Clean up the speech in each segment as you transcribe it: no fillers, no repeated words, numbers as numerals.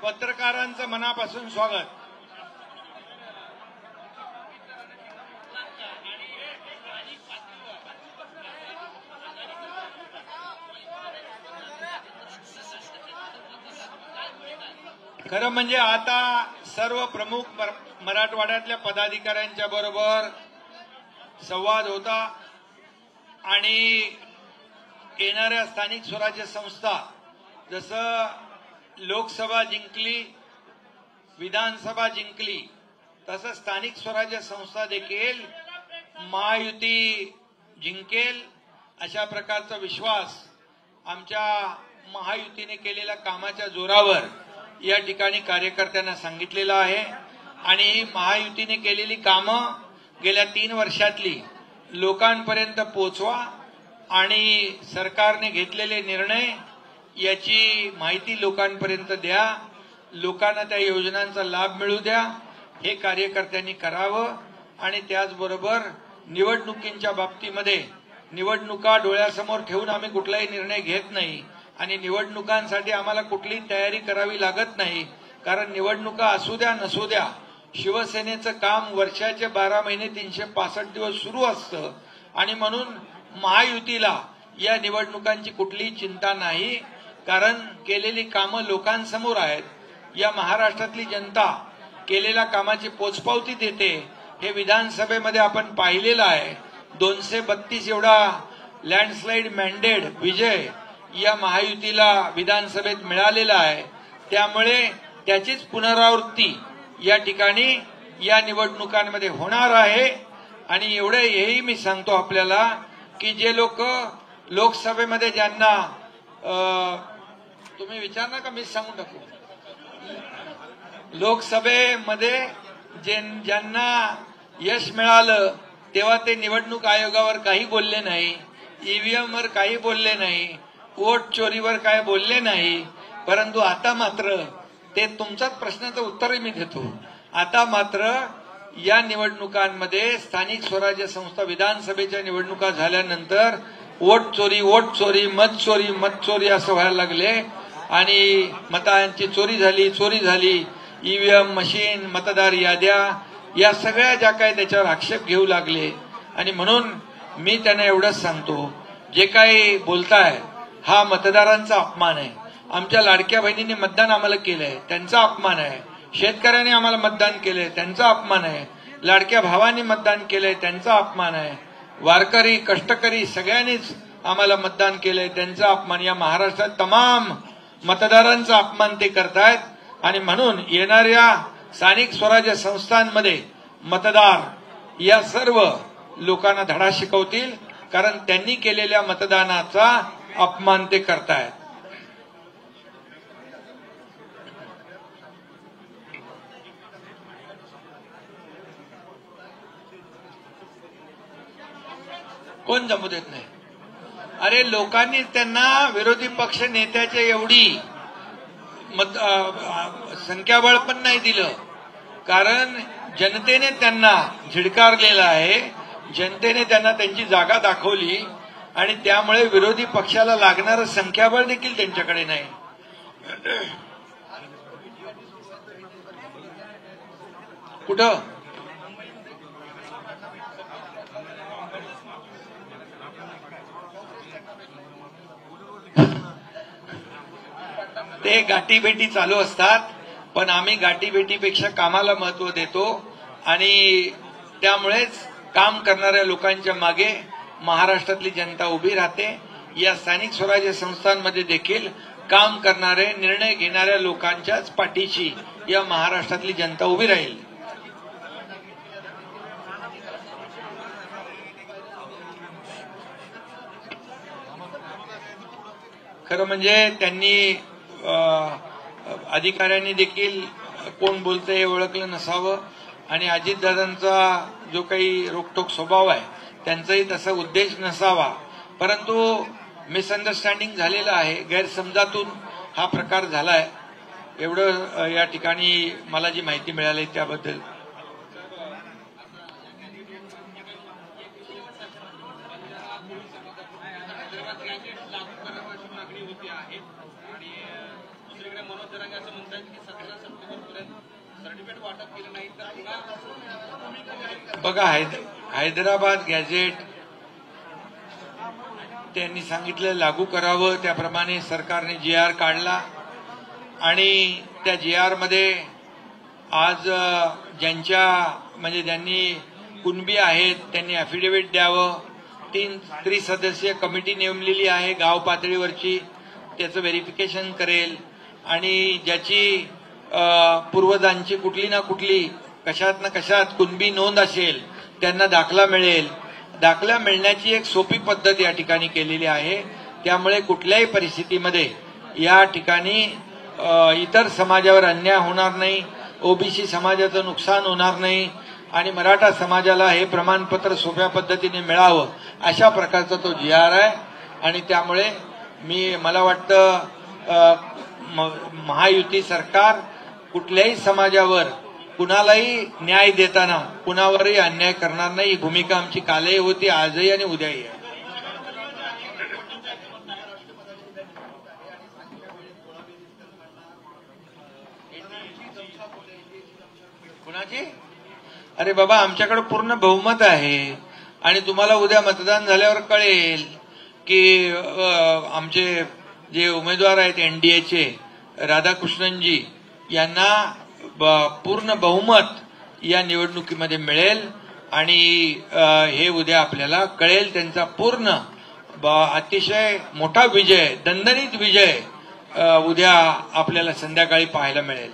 पत्रकारांचं मनापासून स्वागत। खरं म्हणजे आता सर्व प्रमुख मराठवाड्यातल्या पदाधिकाऱ्यांच्या बरोबर संवाद होता आणि येणाऱ्या स्थानिक स्वराज्य संस्था जसं लोकसभा जिंकली, विधानसभा जिंकली, तसं स्थानिक स्वराज्य संस्था देखील महायुती जिंकेल अशा प्रकारचा विश्वास आमच्या महायुतीने केलेल्या कामाच्या जोरावर या ठिकाणी कार्यकर्त्यांना सांगितलेलं आहे। आणि महायुतीने केलेली कामं गेल्या 3 वर्षातली लोकांपर्यंत पोहोचवा आणि सरकारने घेतलेले निर्णय याची माहिती लोकांपर्यंत द्या, लोकांना त्या योजनांचा लाभ मिळू द्या, हे कार्यकर्त्यांनी करावं। आणि त्याचबरोबर निवडणुकींच्या बाबतीमध्ये निवडणुका डोळ्यासमोर ठेवून आम्ही कुठलाही निर्णय घेत नाही आणि निवडणुकांसाठी आम्हाला कुठलीही तयारी करावी लागत नाही, कारण निवडणुका असू द्या नसू द्या शिवसेनेचं काम वर्षाचे 12 महिने 365 दिवस सुरू असतं आणि म्हणून महायुतीला या निवडणुकांची कुठलीही चिंता नाही, कारण केलेली कामं लोकांसमोर आहेत। या महाराष्ट्रातली जनता केलेल्या कामाची पोचपावती देते, हे विधानसभेमध्ये आपण पाहिलेलं आहे। 232 एवढा लँडस्लाइड मॅन्डेट विजय या महायुतीला विधानसभेत मिळालेला आहे, त्यामुळे त्याचीच पुनरावृत्ती या ठिकाणी या निवडणुकांमध्ये होणार आहे। आणि एवढे हेही मी सांगतो आपल्याला की जे लोक लोकसभेमध्ये ज्यांना तुम्ही विचारणार का मी सांगून टाकू, लोकसभेमध्ये ज्यांना यश मिळालं तेव्हा ते निवडणूक आयोगावर काही बोलले नाही, ईव्हीएम वर काही बोलले नाही, वोट चोरीवर काय बोलले नाही, परंतु आता मात्र ते तुमच्याच प्रश्नाचं उत्तरही मी देतो। आता मात्र या निवडणुकांमध्ये स्थानिक स्वराज्य संस्था विधानसभेच्या निवडणुका झाल्यानंतर वोट चोरी, मत चोरी असं व्हायला लागले आणि मतांची चोरी झाली, ईव्हीएम मशीन, मतदार याद्या या सगळ्या ज्या काय त्याच्यावर आक्षेप घेऊ लागले। आणि म्हणून मी त्यांना एवढंच सांगतो, जे काही बोलताय हा मतदारांचा अपमान आहे। आमच्या लाडक्या बहिणींनी मतदान आम्हाला केलंय त्यांचा अपमान आहे, शेतकऱ्यांनी आम्हाला मतदान केलंय त्यांचा अपमान आहे, लाडक्या भावांनी मतदान केलंय त्यांचा अपमान आहे, वारकरी कष्टकरी सगळ्यांनीच आम्हाला मतदान केलंय त्यांचा अपमान, या महाराष्ट्रात तमाम मतदारांचा अपमान ते करतायत। आणि म्हणून येणाऱ्या स्थानिक स्वराज्य संस्थांमध्ये मतदार या सर्व लोकांना धडा शिकवतील, कारण त्यांनी केलेल्या मतदानाचा अपमान ते करतायत। कोण जमू देत नाही? अरे लोकांनी त्यांना विरोधी पक्ष नेत्याच्या एवढी संख्याबळ पण नाही दिलं, कारण जनतेने त्यांना झिडकारलेलं आहे, जनतेने त्यांना त्यांची जागा दाखवली आणि त्यामुळे विरोधी पक्षाला लागणारं संख्याबळ देखील त्यांच्याकडे नाही। कुठं ते गाठीभेटी चालू असतात, पण आम्ही गाठीभेटीपेक्षा कामाला महत्व देतो आणि त्यामुळेच काम करणाऱ्या लोकांच्या मागे महाराष्ट्रातली जनता उभी राहते। या स्थानिक स्वराज्य संस्थांमध्ये देखील काम करणारे निर्णय घेणाऱ्या लोकांच्याच पाठीशी या महाराष्ट्रातली जनता उभी राहील। खरं म्हणजे त्यांनी अधिकाऱ्यांनी देखील कोण बोलतंय हे ओळखलं नसावं आणि अजितदादांचा जो काही रोखठोक स्वभाव आहे त्यांचाही तसा उद्देश नसावा, परंतु मिसअंडरस्टँडिंग झालेलं आहे, गैरसमजातून हा प्रकार झालाय, एवढं या ठिकाणी मला जी माहिती मिळाली त्याबद्दल। लागू करण्याची मागणी होती आहे आणि मनोज जरांगे असं म्हणतात की 17 सप्टेंबरपर्यंत सर्टिफिकेट वाटप केलं नाही तर पुन्हा बघा, हैदराबाद गॅझेट त्यांनी सांगितलं लागू करावं, त्याप्रमाणे सरकारने GR काढला आणि त्या GR मध्ये आज ज्यांच्या म्हणजे ज्यांनी कुणबी आहेत त्यांनी ॲफिडेव्हिट द्यावं. 3 त्रिसदस्यीय कमिटी नेमलेली आहे गाव पातळीवरची, त्याचं व्हेरिफिकेशन करेल आणि ज्याची पूर्वजांची कुठली ना कुठली कशात ना कशात कुणबी नोंद असेल त्यांना दाखला मिळेल. दाखला मिळण्याची एक सोपी पद्धत या ठिकाणी केलेली आहे. त्यामुळे कुठल्याही परिस्थितीमध्ये या ठिकाणी इतर समाजावर अन्याय होणार नाही, ओबीसी समाजाचं नुकसान होणार नाही आणि मराठा समाजाला हे प्रमाणपत्र सोप्या पद्धतीने मिळावं अशा प्रकारचा तो GR आहे. आणि त्यामुळे मला वाटतं महायुती सरकार कुठल्याही समाजावर कुणालाही न्याय देताना कुणावरही अन्याय करणार नाही. ही भूमिका आमची कालही होती, आजही आणि उद्याही आहे. कुणाची? अरे बाबा, आमच्याकडे पूर्ण बहुमत आहे आणि तुम्हाला उद्या मतदान झाल्यावर कळेल की आमचे जे उमेदवार आहेत NDAचे राधाकृष्णनजी यांना पूर्ण बहुमत या निवडणुकीमध्ये मिळेल आणि हे उद्या आपल्याला कळेल. त्यांचा पूर्ण अतिशय मोठा विजय, दणदणीत विजय उद्या आपल्याला संध्याकाळी पाहायला मिळेल.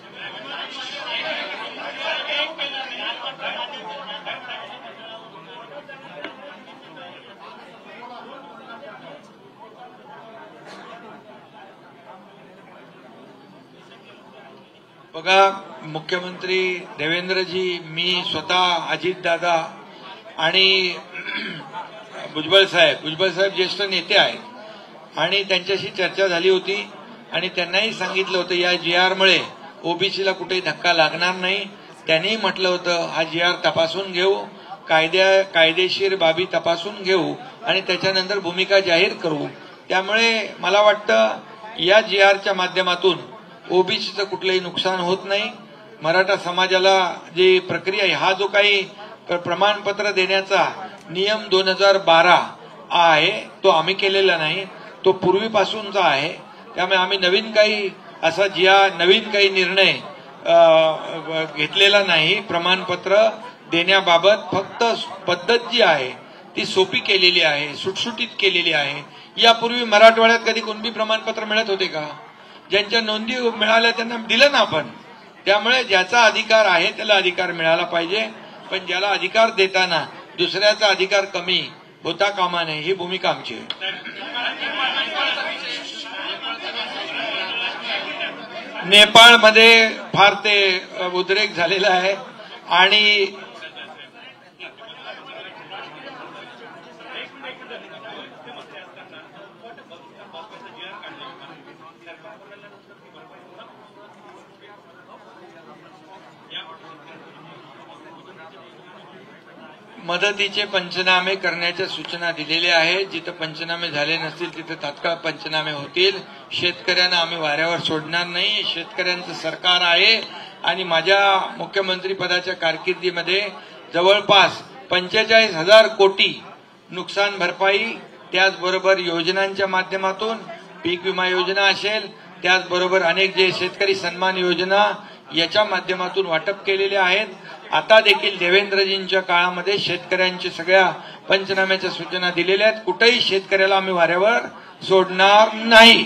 बघा, मुख्यमंत्री देवेंद्रजी, मी स्वतः, अजितदादा आणि भुजबळ साहेब ज्येष्ठ नेते आहेत आणि त्यांच्याशी चर्चा झाली होती आणि त्यांनाही सांगितलं होतं या GR मुळे ओबीसीला कुठेही धक्का लागणार नाही. त्यांनीही म्हटलं होतं हा GR तपासून घेऊ, कायदेशीर बाबी तपासून घेऊ आणि त्याच्यानंतर भूमिका जाहीर करू. त्यामुळे मला वाटतं या GRच्या माध्यमातून ओबीसीचं कुठलंही नुकसान होत नाही. मराठा समाजाला जी प्रक्रिया आहे, हा जो काही प्रमाणपत्र देण्याचा नियम 2012 आहे तो आम्ही केलेला नाही, तो पूर्वीपासूनचा आहे. त्यामुळे आम्ही नवीन काही निर्णय घेतलेला नाही. प्रमाणपत्र देण्याबाबत फक्त पद्धत जी आहे ती सोपी केलेली आहे, सुटसुटीत केलेली आहे. यापूर्वी मराठवाड्यात कधी कुणबी प्रमाणपत्र मिळत होते का? ज्यांच्या नोंदी मिळाल्या त्यांना दिलं ना आपण. त्यामुळे ज्याचा अधिकार आहे त्याला अधिकार मिळाला पाहिजे, पण ज्याला अधिकार देताना दुसऱ्याचा अधिकार कमी होता कामा नये, ही भूमिका आमची आहे. नेपाळमध्ये फार ते उद्रेक झालेला आहे आणि मदतीचे पंचनामे करण्याच्या सूचना दिलेल्या आहेत. जिथं पंचनामे झाले नसतील तिथं तात्काळ पंचनामे होतील. शेतकऱ्यांना आम्ही वाऱ्यावर सोडणार नाही. शेतकऱ्यांचं सरकार आहे आणि माझ्या मुख्यमंत्री पदाच्या कारकिर्दीमध्ये जवळपास 45,000 कोटी नुकसान भरपाई, त्याचबरोबर योजनांच्या माध्यमातून पीक विमा योजना असेल, त्याचबरोबर अनेक जे शेतकरी सन्मान योजना याच्या माध्यमातून वाटप केलेले आहेत. आता देखील देवेंद्रजींच्या काळामध्ये शेतकऱ्यांच्या सगळ्या पंचनाम्याच्या सूचना दिलेल्या आहेत. कुठेही शेतकऱ्याला आम्ही वाऱ्यावर सोडणार नाही.